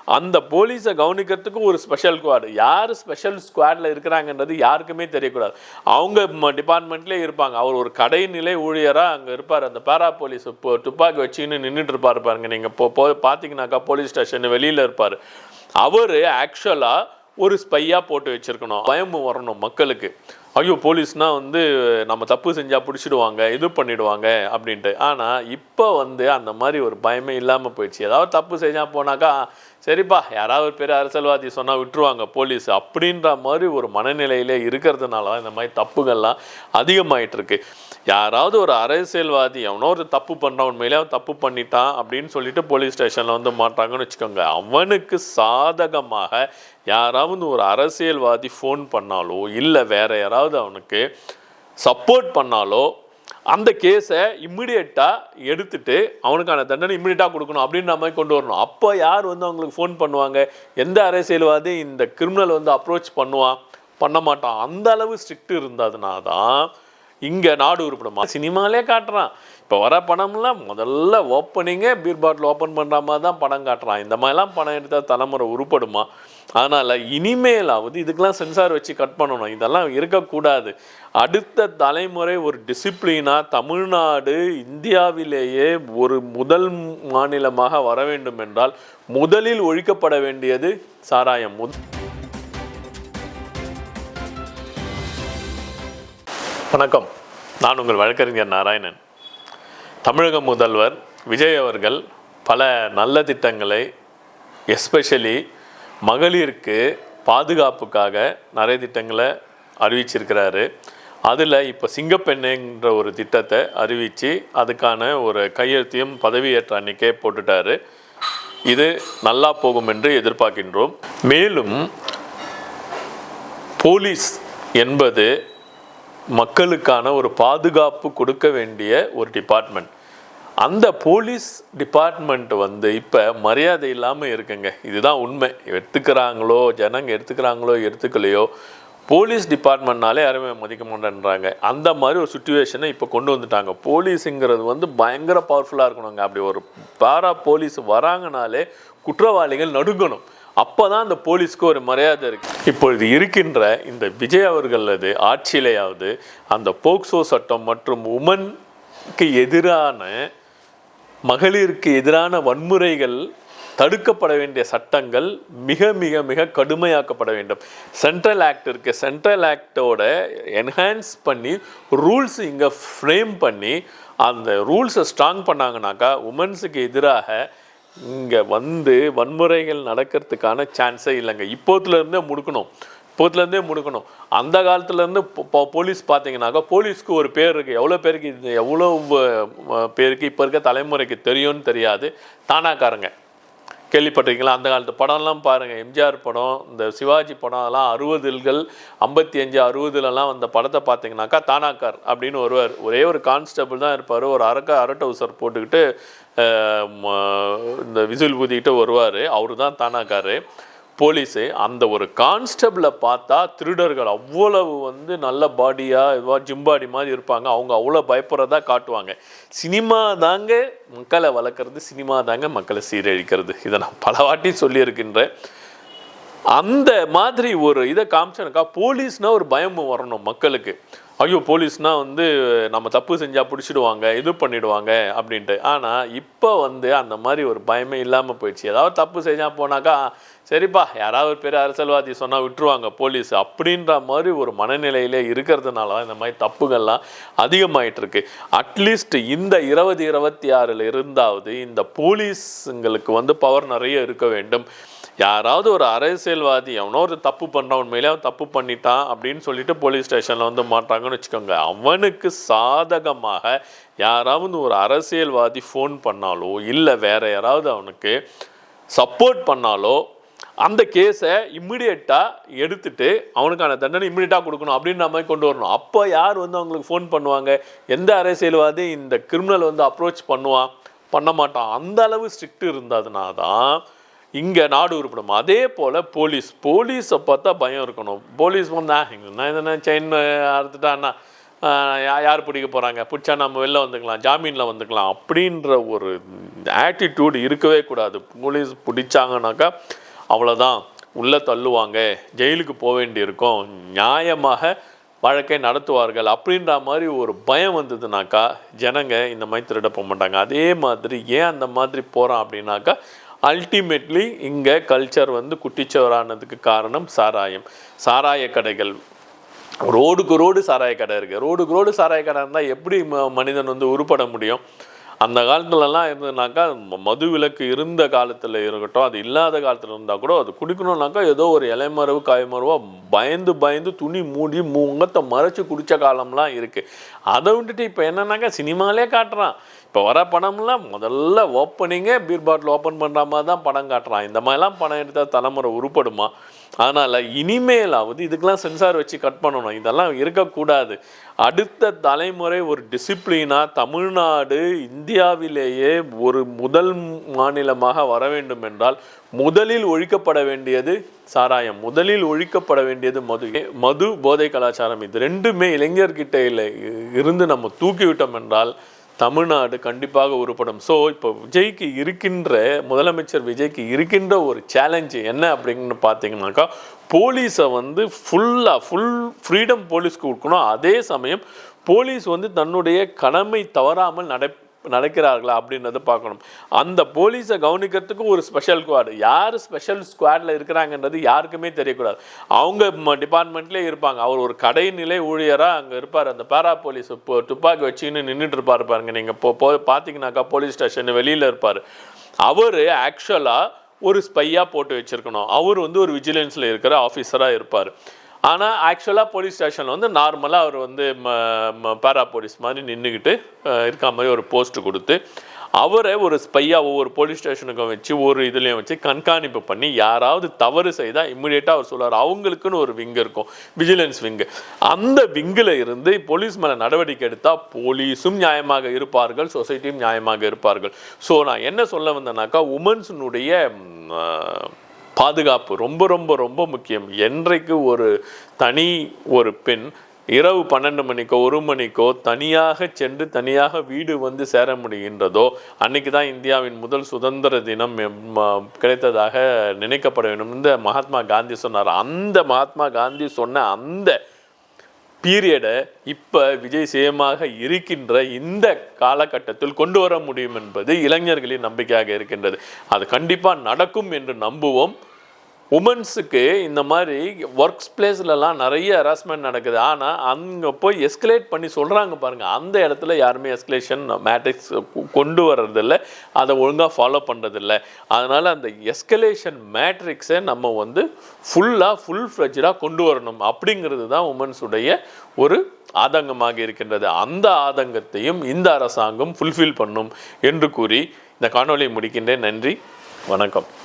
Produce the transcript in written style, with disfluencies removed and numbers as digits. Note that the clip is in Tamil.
அந்த போலீஸை கவனிக்கிறதுக்கு ஒரு ஸ்பெஷல் ஸ்குவாடு. யார் ஸ்பெஷல் ஸ்குவாடில் இருக்கிறாங்கன்றது யாருக்குமே தெரியக்கூடாது. அவங்க டிபார்ட்மெண்ட்லேயே இருப்பாங்க. அவர் ஒரு கடைநிலை ஊழியராக அங்கே இருப்பார். அந்த பேரா போலீஸ் இப்போ துப்பாக்கி வச்சுன்னு நின்றுட்டு இருப்பார் பாருங்க. நீங்கள் பார்த்தீங்கன்னாக்கா போலீஸ் ஸ்டேஷன் வெளியில் இருப்பார். அவர் ஆக்சுவலாக ஒரு ஸ்பையாக போட்டு வச்சுருக்கணும். பயம் வரணும் மக்களுக்கு. ஐயோ போலீஸ்னால் நம்ம தப்பு செஞ்சால் பிடிச்சிடுவாங்க, இது பண்ணிவிடுவாங்க அப்படின்ட்டு. ஆனால் இப்போ அந்த மாதிரி ஒரு பயமே இல்லாமல் போயிடுச்சு. ஏதாவது தப்பு செஞ்சால் போனாக்கா சரிப்பா யாராவது ஒரு பெரிய அரசியல்வாதி சொன்னால் விட்டுருவாங்க போலீஸ் அப்படின்ற மாதிரி ஒரு மனநிலையிலே இருக்கிறதுனால தான் இந்த மாதிரி தப்புகள்லாம் அதிகமாயிட்டிருக்கு. யாராவது ஒரு அரசியல்வாதி எவனோ ஒரு தப்பு பண்ணுறான், உண்மையிலே அவன் தப்பு பண்ணிட்டான் அப்படின்னு சொல்லிட்டு போலீஸ் ஸ்டேஷனில் மாட்டாங்கன்னு வச்சுக்கோங்க. அவனுக்கு சாதகமாக யாராவது ஒரு அரசியல்வாதி ஃபோன் பண்ணாலோ இல்லை வேற யாராவது அவனுக்கு சப்போர்ட் பண்ணாலோ அந்த கேஸை இம்மிடியேட்டாக எடுத்துட்டு அவனுக்கான தண்டனை இம்மிடியேட்டாக கொடுக்கணும் அப்படின்ற மாதிரி கொண்டு வரணும். அப்போ யார் அவங்களுக்கு ஃபோன் பண்ணுவாங்க? எந்த அரசியல்வாதி இந்த கிரிமினல் அப்ரோச் பண்ண மாட்டான். அந்த அளவு ஸ்ட்ரிக்ட் இருந்ததுனா தான் இங்கே நாடு உருப்படுமா. சினிமாலே காட்டுறான். இப்போ வர படம்லாம் முதல்ல ஓப்பனிங்கே பீர் பாட்டில் ஓப்பன் பண்ணுற மாதிரி தான் படம் காட்டுறான். இந்த மாதிரிலாம் படம் எடுத்தால் தலைமுறை உருப்படுமா? அதனால் இனிமேலாவது இதுக்கெல்லாம் சென்சார் வச்சு கட் பண்ணணும். இதெல்லாம் இருக்கக்கூடாது. அடுத்த தலைமுறை ஒரு டிசிப்ளினாக தமிழ்நாடு இந்தியாவிலேயே ஒரு முதல் மாநிலமாக வர வேண்டும் என்றால் முதலில் ஒழிக்கப்பட வேண்டியது சாராயம். வணக்கம், நான் உங்கள் வழக்கறிஞர் நாராயணன். தமிழக முதல்வர் விஜய் அவர்கள் பல நல்ல திட்டங்களை எஸ்பெஷலி மகளிருக்கு பாதுகாப்புக்காக நிறைய திட்டங்களை அறிவிச்சிருக்கிறாரு. அதில் இப்போ சிங்கப்பெண்ணுன்ற ஒரு திட்டத்தை அறிவித்து அதுக்கான ஒரு கையெழுத்தையும் பதவியேற்ற அன்றைக்கே போட்டுட்டாரு. இது நல்லா போகும் என்று எதிர்பார்க்கின்றோம். மேலும் போலீஸ் என்பது மக்களுக்கான ஒரு பாதுகாப்பு கொடுக்க வேண்டிய ஒரு டிபார்ட்மெண்ட். அந்த போலீஸ் டிபார்ட்மெண்ட் இப்போ மரியாதை இல்லாமல் இருக்குங்க. இதுதான் உண்மை. ஜனங்க எடுத்துக்கலையோ போலீஸ் டிபார்ட்மெண்ட்னாலே யாருமே மதிக்க மாட்டேன்றாங்க. அந்த மாதிரி ஒரு சுச்சுவேஷனை இப்போ கொண்டு வந்துட்டாங்க. போலீஸுங்கிறது பயங்கர பவர்ஃபுல்லாக இருக்கணுங்க. அப்படி ஒரு பாரா போலீஸ் வராங்கனாலே குற்றவாளிகள் நடுங்கணும். அப்போ தான் அந்த போலீஸ்க்கு ஒரு மரியாதை இருக்குது. இப்பொழுது இருக்கின்ற இந்த விஜய் அவர்களது ஆட்சியிலேயாவது அந்த போக்சோ சட்டம் மற்றும் உமனுக்கு எதிரான மகளிருக்கு எதிரான வன்முறைகள் தடுக்கப்பட வேண்டிய சட்டங்கள் மிக மிக மிக கடுமையாக்கப்பட வேண்டும். சென்ட்ரல் ஆக்ட் இருக்குது. சென்ட்ரல் ஆக்டோட என்ஹான்ஸ் பண்ணி ரூல்ஸ் இங்கே ஃப்ரேம் பண்ணி அந்த ரூல்ஸை ஸ்ட்ராங் பண்ணாங்கனாக்கா உமன்ஸுக்கு எதிராக இங்கே வன்முறைகள் நடக்கிறதுக்கான சான்ஸே இல்லைங்க. இப்போத்துலேருந்தே முடுக்கணும். அந்த காலத்துலேருந்து போலீஸ் பார்த்தீங்கன்னாக்கா போலீஸ்க்கு ஒரு பேர் இருக்குது. எவ்வளோ பேருக்கு இப்போ இருக்க தலைமுறைக்கு தெரியும்னு தெரியாது. தானாக்காரங்க கேள்விப்பட்டிருக்கீங்களா? அந்த காலத்து படம்லாம் பாருங்கள். எம்ஜிஆர் படம், இந்த சிவாஜி படம், அதெல்லாம் 60கள் 55 60லலாம் அந்த படத்தை பார்த்தீங்கன்னாக்கா தானாக்கார் அப்படின்னு வருவார். ஒரே ஒரு கான்ஸ்டபிள் தான் இருப்பார். ஒரு அரட்டை உசர் போட்டுக்கிட்டு இந்த விசில் ஊதிக்கிட்டு வருவார். அவரு தான் தானாக்கார் போலீஸு. அந்த ஒரு கான்ஸ்டபிளை பார்த்தா திருடர்கள் அவ்வளவு நல்ல பாடியாக ஜிம்பாடி மாதிரி இருப்பாங்க. அவங்க அவ்வளோ பயப்படுறதா காட்டுவாங்க. சினிமா தாங்க மக்களை வளர்க்குறது, சினிமா தாங்க மக்களை சீரழிக்கிறது. இதை நான் பல வாட்டி சொல்லியிருக்கின்றேன். அந்த மாதிரி ஒரு இதை காமிச்சனாக்கா போலீஸ்னால் ஒரு பயம் வரணும் மக்களுக்கு. ஐயோ போலீஸ்னால் நம்ம தப்பு செஞ்சால் பிடிச்சிடுவாங்க, இது பண்ணிவிடுவாங்க அப்படின்ட்டு. ஆனால் இப்போ அந்த மாதிரி ஒரு பயமே இல்லாமல் போயிடுச்சு. ஏதாவது தப்பு செஞ்சால் போனாக்கா சரிப்பா யாராவது ஒரு பெரிய அரசியல்வாதி சொன்னால் விட்டுருவாங்க போலீஸ் அப்படின்ற மாதிரி ஒரு மனநிலையிலே இருக்கிறதுனால தான் இந்த மாதிரி தப்புகள்லாம் அதிகமாயிட்டிருக்கு. அட்லீஸ்ட் இந்த 2026 இருந்தாவது இந்த போலீஸுங்களுக்கு பவர் நிறைய இருக்க வேண்டும். யாராவது ஒரு அரசியல்வாதி எவனோ ஒரு தப்பு பண்ணுறான், உண்மையிலே அவன் தப்பு பண்ணிட்டான் அப்படின்னு சொல்லிட்டு போலீஸ் ஸ்டேஷனில் மாட்டாங்கன்னு வச்சுக்கோங்க. அவனுக்கு சாதகமாக யாராவது ஒரு அரசியல்வாதி ஃபோன் பண்ணாலோ இல்லை வேற யாராவது அவனுக்கு சப்போர்ட் பண்ணாலோ அந்த கேஸை இம்மிடியேட்டாக எடுத்துட்டு அவனுக்கான தண்டனை இம்மிடியேட்டாக கொடுக்கணும் அப்படின்ற மாதிரி கொண்டு வரணும். அப்போ யார் அவங்களுக்கு ஃபோன் பண்ணுவாங்க? எந்த அரசியல்வாதி இந்த கிரிமினல் அப்ரோச் பண்ண மாட்டான். அந்த அளவு ஸ்ட்ரிக்ட் இருந்ததுனா தான் இங்கே நாடு உருப்படுமா. அதே போல் போலீஸை பார்த்தா பயம் இருக்கணும். போலீஸ் எதனா செயின் அறுத்துட்டான்னா யார் பிடிக்க போகிறாங்க, பிடிச்சா நம்ம வெளில வந்துக்கலாம், ஜாமீனில் வந்துக்கலாம் அப்படின்ற ஒரு ஆட்டிடியூட் இருக்கவே கூடாது. போலீஸ் பிடிச்சாங்கனாக்கா அவ்வளோதான், உள்ளே தள்ளுவாங்க, ஜெயிலுக்கு போக வேண்டியிருக்கும், நியாயமாக வழக்கை நடத்துவார்கள் அப்படின்ற மாதிரி ஒரு பயம் வந்ததுனாக்கா ஜனங்க இந்த மாதிரி திருட போக மாட்டாங்க. அதே மாதிரி ஏன் அந்த மாதிரி போகிறான் அப்படின்னாக்கா அல்டிமேட்லி இங்கே கல்ச்சர் வந்து குட்டிச்சவரானதுக்கு காரணம் சாராய கடைகள். ரோடுக்கு ரோடு சாராய கடை இருக்குது. ரோடுக்கு ரோடு சாராய கடை இருந்தால் எப்படி மனிதன் வந்து உருப்பட முடியும்? அந்த காலத்துலலாம் இருந்ததுனாக்கா மது விலக்கு இருந்த காலத்தில் இருக்கட்டும், அது இல்லாத காலத்தில் இருந்தால் கூட அது குடிக்கணும்னாக்கா ஏதோ ஒரு இலைமரவு காய்மரவோ பயந்து துணி மூடி முகத்தை மறைச்சி குடித்த காலம்லாம் இருக்குது. அதை விட்டுட்டு இப்போ என்னன்னாக்கா சினிமாலே காட்டுறான். இப்போ வர படம்லாம் முதல்ல ஓப்பனிங்கே பீர் பாட்டில் ஓப்பன் பண்ணுற மாதிரி தான் படம் காட்டுறான். இந்த மாதிரிலாம் படம் எடுத்தால் தலைமுறை உருப்படுமா? அதனால் இனிமேலாவது இதுக்கெலாம் சென்சார் வச்சு கட் பண்ணணும். இதெல்லாம் இருக்கக்கூடாது. அடுத்த தலைமுறை ஒரு டிசிப்ளினாக தமிழ்நாடு இந்தியாவிலேயே ஒரு முதல் மாநிலமாக வர வேண்டும் என்றால் முதலில் ஒழிக்கப்பட வேண்டியது சாராயம், முதலில் ஒழிக்கப்பட வேண்டியது மது போதை கலாச்சாரம். இது ரெண்டுமே இளைஞர்கிட்ட இருந்து நம்ம தூக்கிவிட்டோம் என்றால் தமிழ்நாடு கண்டிப்பாக உருப்படும். ஸோ இப்போ முதலமைச்சர் விஜய்க்கு இருக்கின்ற ஒரு சேலஞ்சு என்ன அப்படின்னு பார்த்தீங்கன்னாக்கா, போலீஸை வந்து ஃபுல் ஃப்ரீடம் போலீஸ்க்கு கொடுக்கணும். அதே சமயம் போலீஸ் வந்து தன்னுடைய கடமை தவறாமல் நடக்கிறார்களா அப்படின்றத பார்க்கணும். அந்த போலீஸை கவனிக்கிறதுக்கு ஒரு ஸ்பெஷல் ஸ்குவாடு, யார் ஸ்பெஷல் ஸ்குவாடில் இருக்கிறாங்கன்றது யாருக்குமே தெரியக்கூடாது. அவங்க டிபார்ட்மெண்ட்லேயே இருப்பாங்க. அவர் ஒரு கடைநிலை ஊழியராக அங்கே இருப்பார். அந்த பேரா போலீஸ் துப்பாக்கி வச்சுன்னு நின்றுட்டு இருப்பார் பாருங்க. நீங்கள் பார்த்தீங்கன்னாக்கா போலீஸ் ஸ்டேஷன் வெளியில் இருப்பார். அவர் ஆக்சுவலாக ஒரு ஸ்பையாக போட்டு வச்சுருக்கணும். அவர் வந்து ஒரு விஜிலன்ஸில் இருக்கிற ஆஃபீஸராக இருப்பார். ஆனால் ஆக்சுவலாக போலீஸ் ஸ்டேஷனில் வந்து நார்மலாக அவர் வந்து பேரா போலீஸ் மாதிரி நின்றுக்கிட்டு இருக்க மாதிரி ஒரு போஸ்ட்டு கொடுத்து அவரை ஒரு ஸ்பையாக ஒவ்வொரு போலீஸ் ஸ்டேஷனுக்கும் வச்சு ஒரு இதுலேயும் வச்சு கண்காணிப்பு பண்ணி யாராவது தவறு செய்தால் இம்மிடியேட்டாக அவர் சொல்லுவார். அவங்களுக்குன்னு ஒரு விங்கு இருக்கும், விஜிலன்ஸ் விங்கு. அந்த விங்கில் இருந்து போலீஸ் மேலே நடவடிக்கை எடுத்தால் போலீஸும் நியாயமாக இருப்பார்கள், சொசைட்டியும் நியாயமாக இருப்பார்கள். ஸோ நான் என்ன சொல்ல வந்தேன்னாக்கா, உமன்ஸினுடைய பாதுகாப்பு ரொம்ப ரொம்ப ரொம்ப முக்கியம். என்றைக்கு ஒரு பெண் இரவு 12 மணிக்கோ 1 மணிக்கோ தனியாக சென்று தனியாக வீடு வந்து சேர முடிகின்றதோ அன்னைக்கு தான் இந்தியாவின் முதல் சுதந்திர தினம் கிடைத்ததாக நினைக்கப்பட வேண்டும். இந்த மகாத்மா காந்தி சொன்னார். அந்த மகாத்மா காந்தி சொன்ன அந்த பீரியடை இப்போ விஜய் சேமாக இருக்கின்ற இந்த காலகட்டத்தில் கொண்டு வர முடியும் என்பது இளைஞர்களின் நம்பிக்கையாக இருக்கின்றது. அது கண்டிப்பாக நடக்கும் என்று நம்புவோம். உமன்ஸுக்கு இந்த மாதிரி ஒர்க்ஸ் பிளேஸ்லலாம் நிறைய ஹராஸ்மெண்ட் நடக்குது. ஆனால் அங்கே போய் எஸ்கலேட் பண்ணி சொல்கிறாங்க பாருங்கள், அந்த இடத்துல யாருமே எஸ்கலேஷன் மேட்ரிக்ஸ் கொண்டு வர்றதில்ல, அதை ஒழுங்காக ஃபாலோ பண்ணுறதில்ல. அதனால் அந்த எஸ்கலேஷன் மேட்ரிக்ஸை நம்ம வந்து ஃபுல் ஃப்ளெட்ஜாக கொண்டு வரணும். அப்படிங்கிறது தான் உமன்ஸுடைய ஒரு ஆதங்கமாக இருக்கின்றது. அந்த ஆதங்கத்தையும் இந்த அரசாங்கம் ஃபுல்ஃபில் பண்ணும் என்று கூறி இந்த காணொலியை முடிக்கின்றேன். நன்றி, வணக்கம்.